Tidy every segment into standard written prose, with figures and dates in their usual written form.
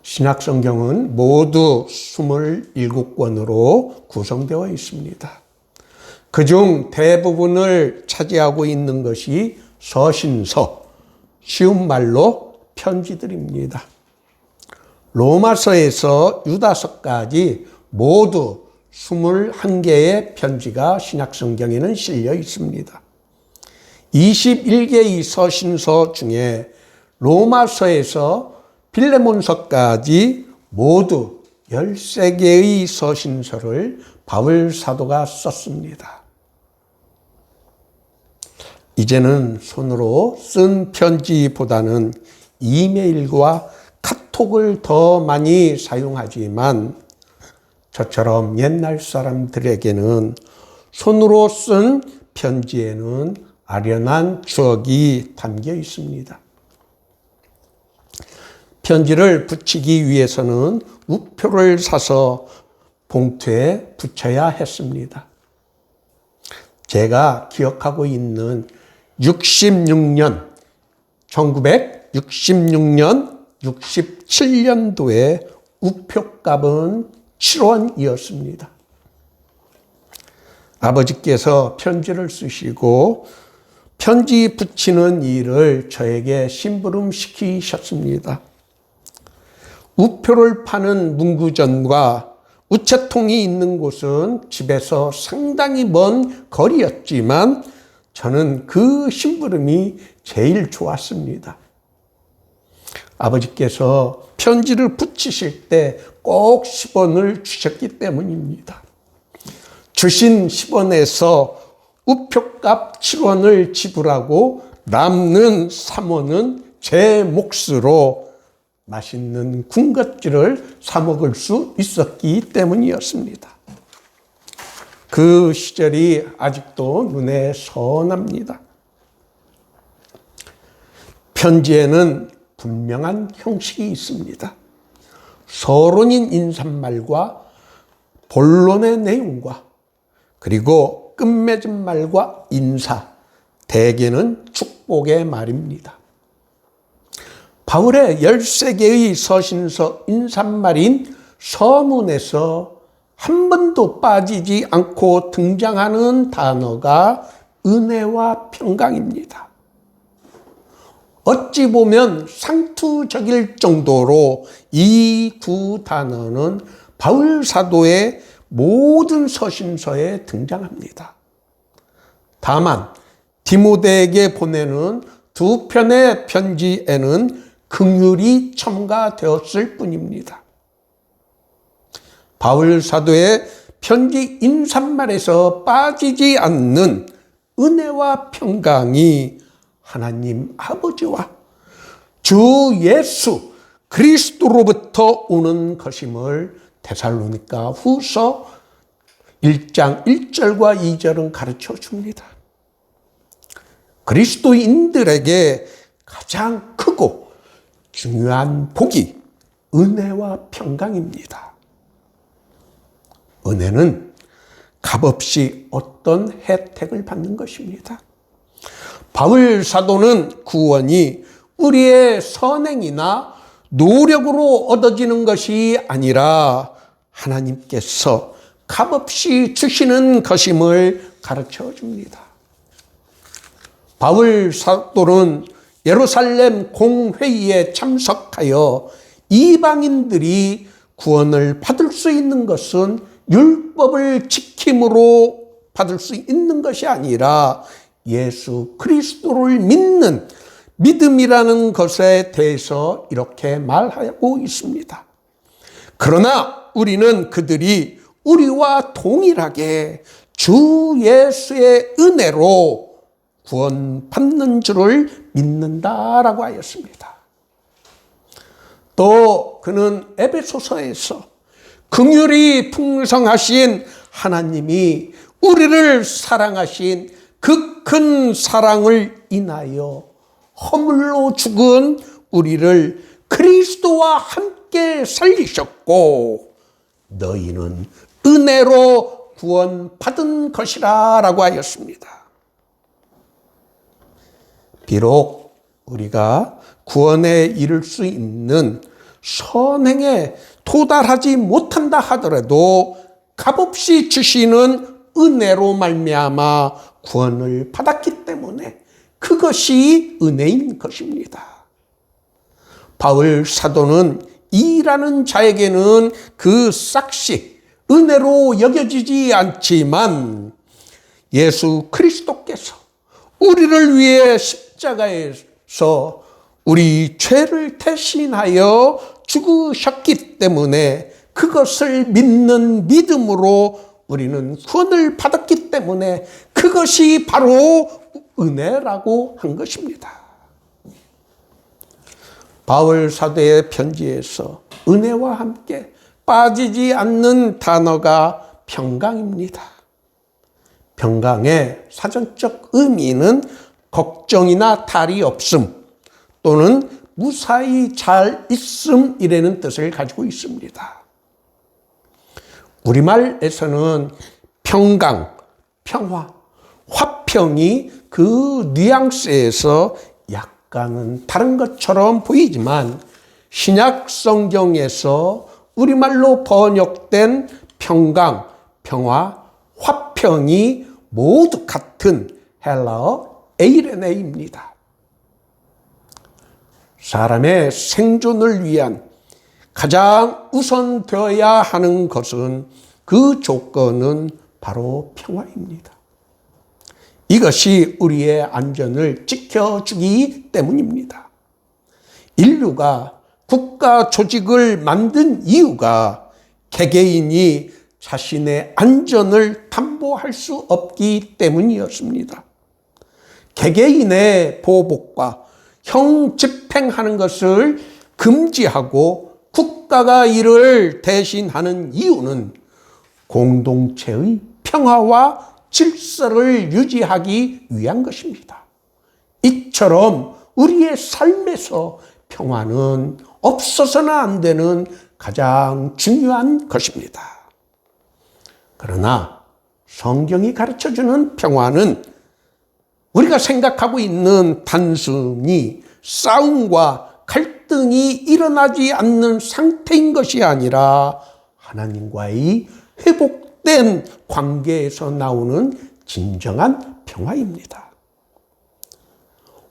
신약성경은 모두 27권으로 구성되어 있습니다. 그중 대부분을 차지하고 있는 것이 서신서, 쉬운 말로 편지들입니다. 로마서에서 유다서까지 모두 21개의 편지가 신약성경에는 실려 있습니다. 21개의 서신서 중에 로마서에서 빌레몬서까지 모두 13개의 서신서를 바울 사도가 썼습니다. 이제는 손으로 쓴 편지보다는 이메일과 카톡을 더 많이 사용하지만 저처럼 옛날 사람들에게는 손으로 쓴 편지에는 아련한 추억이 담겨 있습니다. 편지를 붙이기 위해서는 우표를 사서 봉투에 붙여야 했습니다. 제가 기억하고 있는 1966년, 67년도에 우표값은 7원이었습니다. 아버지께서 편지를 쓰시고 편지 붙이는 일을 저에게 심부름시키셨습니다. 우표를 파는 문구점과 우체통이 있는 곳은 집에서 상당히 먼 거리였지만 저는 그 심부름이 제일 좋았습니다. 아버지께서 편지를 붙이실 때 꼭 10원을 주셨기 때문입니다. 주신 10원에서 우표값 7원을 지불하고 남는 3원은 제 몫으로 맛있는 군것질을 사 먹을 수 있었기 때문이었습니다. 그 시절이 아직도 눈에 선합니다. 편지에는 분명한 형식이 있습니다. 서론인 인사말과 본론의 내용과 그리고 끝맺은 말과 인사, 대개는 축복의 말입니다. 바울의 13개의 서신서 인사말인 서문에서 한 번도 빠지지 않고 등장하는 단어가 은혜와 평강입니다. 어찌 보면 상투적일 정도로 이 두 단어는 바울 사도의 모든 서신서에 등장합니다. 다만 디모데에게 보내는 두 편의 편지에는 긍휼이 첨가되었을 뿐입니다. 바울 사도의 편지 인사말에서 빠지지 않는 은혜와 평강이 하나님 아버지와 주 예수 그리스도로부터 오는 것임을 데살로니가 후서 1장 1절과 2절은 가르쳐 줍니다. 그리스도인들에게 가장 크고 중요한 복이 은혜와 평강입니다. 은혜는 값없이 어떤 혜택을 받는 것입니다. 바울 사도는 구원이 우리의 선행이나 노력으로 얻어지는 것이 아니라 하나님께서 값없이 주시는 것임을 가르쳐 줍니다. 바울 사도는 예루살렘 공회의에 참석하여 이방인들이 구원을 받을 수 있는 것은 율법을 지킴으로 받을 수 있는 것이 아니라 예수 그리스도를 믿는 믿음이라는 것에 대해서 이렇게 말하고 있습니다. 그러나 우리는 그들이 우리와 동일하게 주 예수의 은혜로 구원받는 줄을 믿는다라고 하였습니다. 또 그는 에베소서에서 긍휼이 풍성하신 하나님이 우리를 사랑하신 그 큰 사랑을 인하여 허물로 죽은 우리를 그리스도와 함께 살리셨고 너희는 은혜로 구원받은 것이라 라고 하였습니다. 비록 우리가 구원에 이를 수 있는 선행에 도달하지 못한다 하더라도 값없이 주시는 은혜로 말미암아 구원을 받았기 때문에 그것이 은혜인 것입니다. 바울 사도는 이라는 자에게는 그 싹시 은혜로 여겨지지 않지만 예수 그리스도께서 우리를 위해 십자가에서 우리 죄를 대신하여 죽으셨기 때문에 그것을 믿는 믿음으로 우리는 구원을 받았기 때문에 그것이 바로 은혜라고 한 것입니다. 바울 사도의 편지에서 은혜와 함께 빠지지 않는 단어가 평강입니다. 평강의 사전적 의미는 걱정이나 탈이 없음 또는 무사히 잘 있음이라는 뜻을 가지고 있습니다. 우리말에서는 평강, 평화, 화평이 그 뉘앙스에서 약간은 다른 것처럼 보이지만 신약 성경에서 우리말로 번역된 평강, 평화, 화평이 모두 같은 헬라어 에이레네입니다. 사람의 생존을 위한 가장 우선되어야 하는 것은 그 조건은 바로 평화입니다. 이것이 우리의 안전을 지켜주기 때문입니다. 인류가 국가 조직을 만든 이유가 개개인이 자신의 안전을 담보할 수 없기 때문이었습니다. 개개인의 보복과 형 집행하는 것을 금지하고 국가가 이를 대신하는 이유는 공동체의 평화와 질서를 유지하기 위한 것입니다. 이처럼 우리의 삶에서 평화는 없어서는 안 되는 가장 중요한 것입니다. 그러나 성경이 가르쳐주는 평화는 우리가 생각하고 있는 단순히 싸움과 갈등이 일어나지 않는 상태인 것이 아니라 하나님과의 회복된 관계에서 나오는 진정한 평화입니다.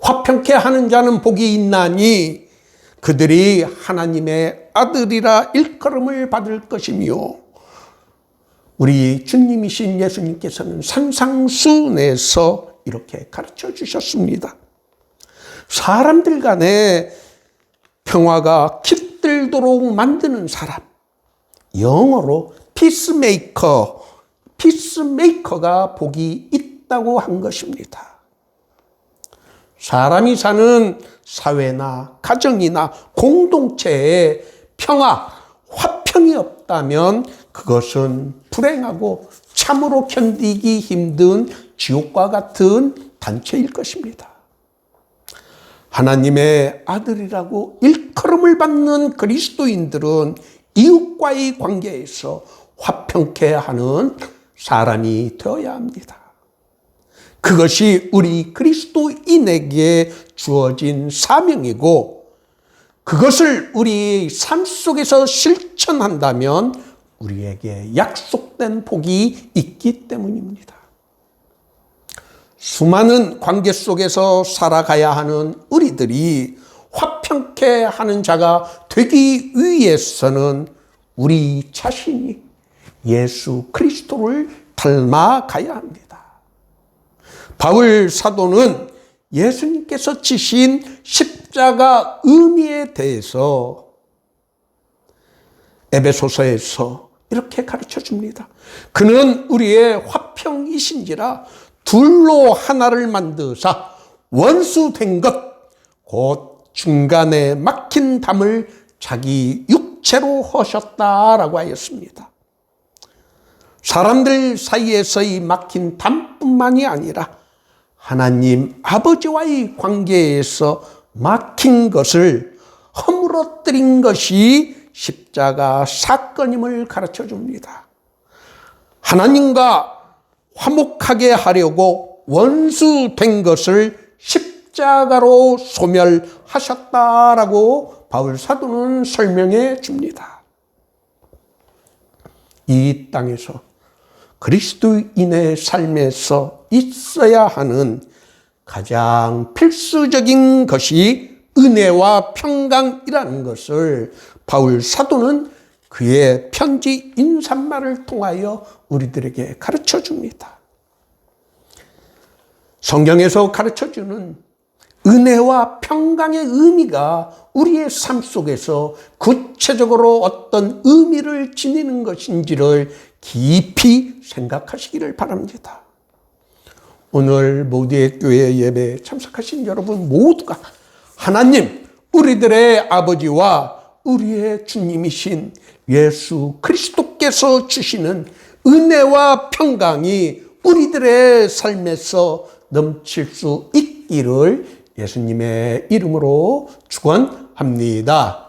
화평케 하는 자는 복이 있나니 그들이 하나님의 아들이라 일컬음을 받을 것이며 우리 주님이신 예수님께서는 산상수훈에서 이렇게 가르쳐 주셨습니다. 사람들 간에 평화가 깃들도록 만드는 사람, 영어로 피스메이커가 복이 있다고 한 것입니다. 사람이 사는 사회나 가정이나 공동체에 평화, 화평이 없다면 그것은 불행하고 참으로 견디기 힘든 지옥과 같은 단체일 것입니다. 하나님의 아들이라고 일컬음을 받는 그리스도인들은 이웃과의 관계에서 화평케 하는 사람이 되어야 합니다. 그것이 우리 그리스도인에게 주어진 사명이고 그것을 우리 삶 속에서 실천한다면 우리에게 약속된 복이 있기 때문입니다. 수많은 관계 속에서 살아가야 하는 우리들이 화평케 하는 자가 되기 위해서는 우리 자신이 예수 그리스도를 닮아가야 합니다. 바울 사도는 예수님께서 지신 십자가 의미에 대해서 에베소서에서 이렇게 가르쳐 줍니다. 그는 우리의 화평이신지라 둘로 하나를 만드사 원수된 것 곧 중간에 막힌 담을 자기 육체로 하셨다라고 하였습니다. 사람들 사이에서의 막힌 담뿐만이 아니라 하나님 아버지와의 관계에서 막힌 것을 허물어뜨린 것이 십자가 사건임을 가르쳐 줍니다. 하나님과 화목하게 하려고 원수된 것을 십자가에 십자가로 소멸하셨다라고 바울 사도는 설명해 줍니다. 이 땅에서 그리스도인의 삶에서 있어야 하는 가장 필수적인 것이 은혜와 평강이라는 것을 바울 사도는 그의 편지 인사말을 통하여 우리들에게 가르쳐 줍니다. 성경에서 가르쳐 주는 은혜와 평강의 의미가 우리의 삶 속에서 구체적으로 어떤 의미를 지니는 것인지를 깊이 생각하시기를 바랍니다. 오늘 모두의 교회 예배에 참석하신 여러분 모두가 하나님, 우리들의 아버지와 우리의 주님이신 예수 그리스도께서 주시는 은혜와 평강이 우리들의 삶에서 넘칠 수 있기를 예수님의 이름으로 축원합니다.